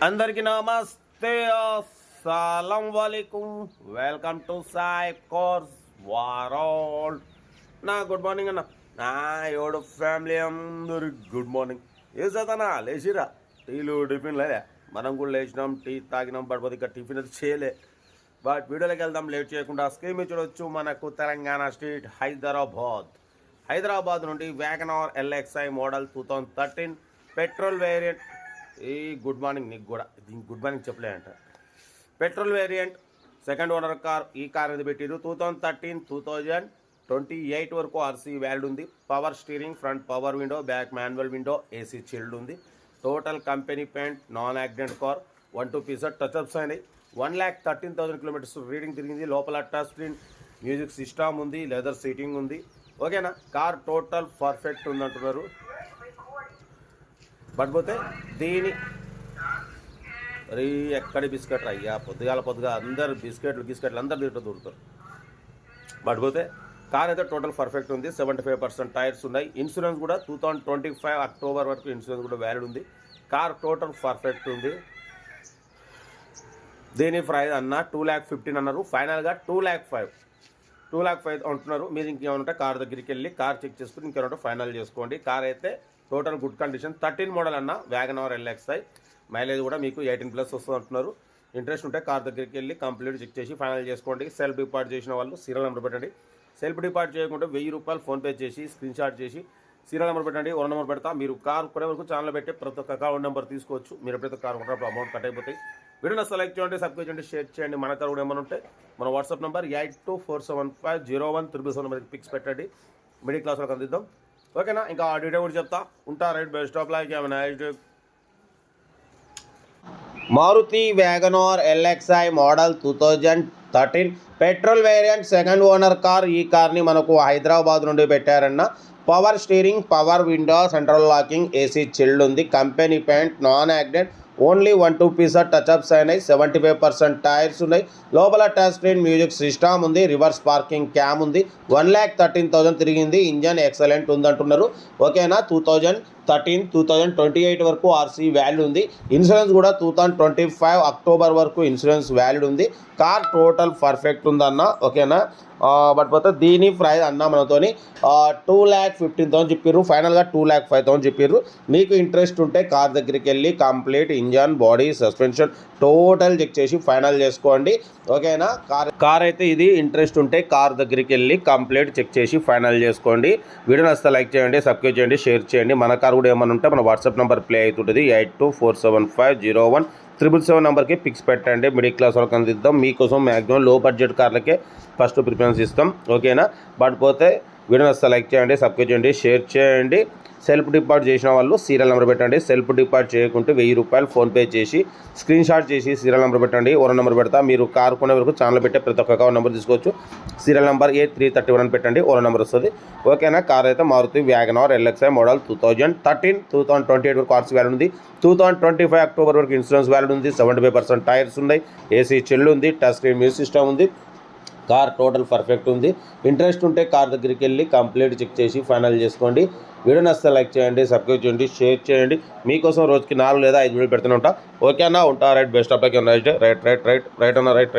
అందరికీ నమస్తే, అస్సలం వాలేకుం. Welcome to Sai course world. నా గుడ్ మార్నింగ్ అన్న. నా ఎవడు ఫ్యామిలీ అందరికి గుడ్ మార్నింగ్. ఏ చదనా లేచిరా, టీలు టిఫిన్ లేదా? మనం కూడా లేచినాం, టీ తాగినాం, పడిపోతే ఇక్కడ టిఫిన్ అయితే చేయలే. బట్ వీడియోలోకి వెళ్దాం లేట్ చేయకుండా. స్క్రీన్ మీద చూడొచ్చు మనకు తెలంగాణ స్టేట్ హైదరాబాద్ నుండి Wagon R LXi model 2013 petrol variant. ఈ గుడ్ మార్నింగ్ నీకు కూడా, దీనికి గుడ్ మార్నింగ్ చెప్పలేదంట. Petrol variant second owner car. ఈ కార్ అనేది పెట్టిరు 2013-2028 వరకు ఆర్సీ వ్యాలిడ్ ఉంది. Power steering, front power window, back manual window, AC chilled ఉంది. Total company paint, non accident car. 1-2 pieces touch ups అయినాయి. 1,13,000 కిలోమీటర్స్ రీడింగ్ తిరిగింది. లోపల టచ్ స్క్రీన్, మ్యూజిక్ సిస్టమ్ ఉంది, లెదర్ సీటింగ్ ఉంది. ఓకేనా, కార్ టోటల్ పర్ఫెక్ట్ ఉందంటున్నారు. పడిపోతే దీని ఎక్కడి బిస్కెట్ అయ్యా, పొద్దుగా అందరు బిస్కెట్లు అందరు దీంట్లో దూరుతారు. పడిపోతే కార్ అయితే టోటల్ పర్ఫెక్ట్ ఉంది. 75% టైర్స్ ఉన్నాయి. ఇన్సూరెన్స్ కూడా 2025 అక్టోబర్ వరకు ఇన్సూరెన్స్ కూడా వ్యాలిడ్ ఉంది. కార్ టోటల్ పర్ఫెక్ట్ ఉంది. దీని ప్రైస్ అన్న 2,15,000 అన్నారు. ఫైనల్గా 2,05,000 అంటున్నారు. మీరు ఇంకేమైనా ఉంటే కార్ దగ్గరికి వెళ్ళి కార్ చెక్ చేసుకుని ఇంకేమైనా ఫైనల్ చేసుకోండి. కార్ అయితే టోటల్ గుడ్ కండిషన్. 13 మోడల్ అన్న వ్యాగనార్ LXi. మైలేజ్ కూడా మీకు 18+ వస్తుంది అంటున్నారు. ఇంట్రెస్ట్ ఉంటే కార్ దగ్గరికి వెళ్ళి కంప్లీట్ చెక్ చేసి ఫైనల్ చేసుకోండి. సెల్ఫ్ డిపార్ట్ చేసిన వాళ్ళు సీరియల్ నెంబర్ పెట్టండి. సెల్ఫ్ డిపార్ట్ చేయకుండా 1,000 రూపాయలు ఫోన్పే చేసి స్క్రీన్ షాట్ చేసి సీరియల్ నెంబర్ పెట్టండి. ఓన్ నెంబర్ పెడతా. మీరు కార్ కొనే వరకు ఛానల్ పెట్టి ప్రతి ఒక్క అకౌంట్ నెంబర్ తీసుకోవచ్చు. మీరు ఎప్పుడైతే కార్ కొన్నప్పుడు అమౌంట్ కట్ అయిపోతాయి. వీడియో నచ్చితే లైక్ చేయండి, సబ్స్క్రైబ్ చేయండి, షేర్ చేయండి. మన కార్ కూడా ఏమైనా ఉంటే మన వాట్సాప్ నెంబర్ 8247501377 నెంబర్కి పిక్స్ పెట్టండి. మిడిల్ క్లాస్ వాళ్ళకి అందిద్దాం. ఓకేనా, ఇంకా ఆ డీటెయిల్ కూడా చెప్తా ఉంటా. Right, best of like. Maruti Wagon R LXi model 2013 petrol variant second owner car. ఈ కార్ని మనకు హైదరాబాద్ నుండి పెట్టారన్న. Power steering, power window, central locking, AC chilled ఉంది. Company paint, non accident. Only 1-2 pieces touch ups అయినాయి. 75% టైర్స్ ఉన్నాయి. లోపల టచ్ స్క్రీన్, మ్యూజిక్ సిస్టమ్ ఉంది. రివర్స్ పార్కింగ్ క్యామ్ ఉంది. 1,13,000 తిరిగింది. ఇంజన్ ఎక్సలెంట్ ఉందంటున్నారు. ఓకేనా, 2013-2028 వరకు ఆర్సీ వ్యాలిడ్ ఉంది. ఇన్సూరెన్స్ కూడా 2025 అక్టోబర్ వరకు ఇన్సూరెన్స్ వ్యాలిడ్ ఉంది. కార్ టోటల్ పర్ఫెక్ట్ ఉందన్న. ఓకేనా, బట్ పోతే దీని ప్రైస్ అన్న మనతోని 2,15,000 చెప్పారు. ఫైనల్గా 2,05,000 చెప్పారు. మీకు ఇంట్రెస్ట్ ఉంటే కార్ దగ్గరికి వెళ్ళి complete engine, body, suspension total check చేసి ఫైనల్ చేసుకోండి. ఓకేనా, కార్ అయితే ఇది ఇంట్రెస్ట్ ఉంటే కార్ దగ్గరికి వెళ్ళి కంప్లీట్ చెక్ చేసి ఫైనల్ చేసుకోండి. వీడియో నచ్చితే లైక్ చేయండి, సబ్స్క్రైబ్ చేయండి, షేర్ చేయండి. మన కార్ కూడా ఏమైనా ఉంటే మన వాట్సాప్ నెంబర్ ప్లే అవుతుంటుంది. 8247501377 నెంబర్కి పిక్స్ పెట్టండి. మిడిల్ క్లాస్ వాళ్ళకి అందిద్దాం. మీకోసం మ్యాక్సిమం లో బడ్జెట్ కార్లకే ఫస్ట్ ప్రిఫరెన్స్ ఇస్తాం. ఓకేనా, బట్ పోతే వీడియో నచ్చితే లైక్ చేయండి, సబ్స్క్రైబ్ చేయండి, షేర్ చేయండి. సెల్ఫ్ డిపార్ట్ చేసిన వాళ్ళు సీరియల్ నెంబర్ పెట్టండి. సెల్ఫ్ డిపార్ట్ చేయకుంటే 1,000 రూపాయలు ఫోన్పే చేసి స్క్రీన్ షాట్ చేసి సీరియల్ నెంబర్ పెట్టండి. ఓనర్ నెంబర్ పెడతా. మీరు కార్ కొనే వరకు ఛానల్ పెట్టే ప్రతి ఒక్క అకౌంట్ నెంబర్ తీసుకోవచ్చు. సీరియల్ నెంబర్ A331 అని పెట్టండి. ఓనర్ నెంబర్ వస్తుంది. ఓకేనా, కార్ అయితే మారుతి వ్యాగనార్ LXi మోడల్ 2013-2028 వరకు ఆర్సీ వ్యాలిడ్ ఉంది. 2025 అక్టోబర్ వరకు ఇన్సూరెన్స్ వ్యాలిడ్ ఉంది. 75% టైర్స్ ఉన్నాయి. ఏసీ చిల్డ్ ఉంది. టచ్ స్క్రీన్ మ్యూజిక్ సిస్టమ్ ఉంది. కార్ టోటల్ పర్ఫెక్ట్ ఉంది. ఇంట్రెస్ట్ ఉంటే కార్ దగ్గరికి వెళ్ళి కంప్లీట్ చెక్ చేసి ఫైనల్ చేసుకోండి. వీడియో నచ్చితే లైక్ చేయండి, సబ్స్క్రైబ్ చేయండి, షేర్ చేయండి. మీకోసం రోజుకి 4 లేదా 5 వీడియోలు పెడుతూనే ఉంటా. ఓకే అన్న, ఉంటా. Right, best of luck. Right అన్న, రైట్.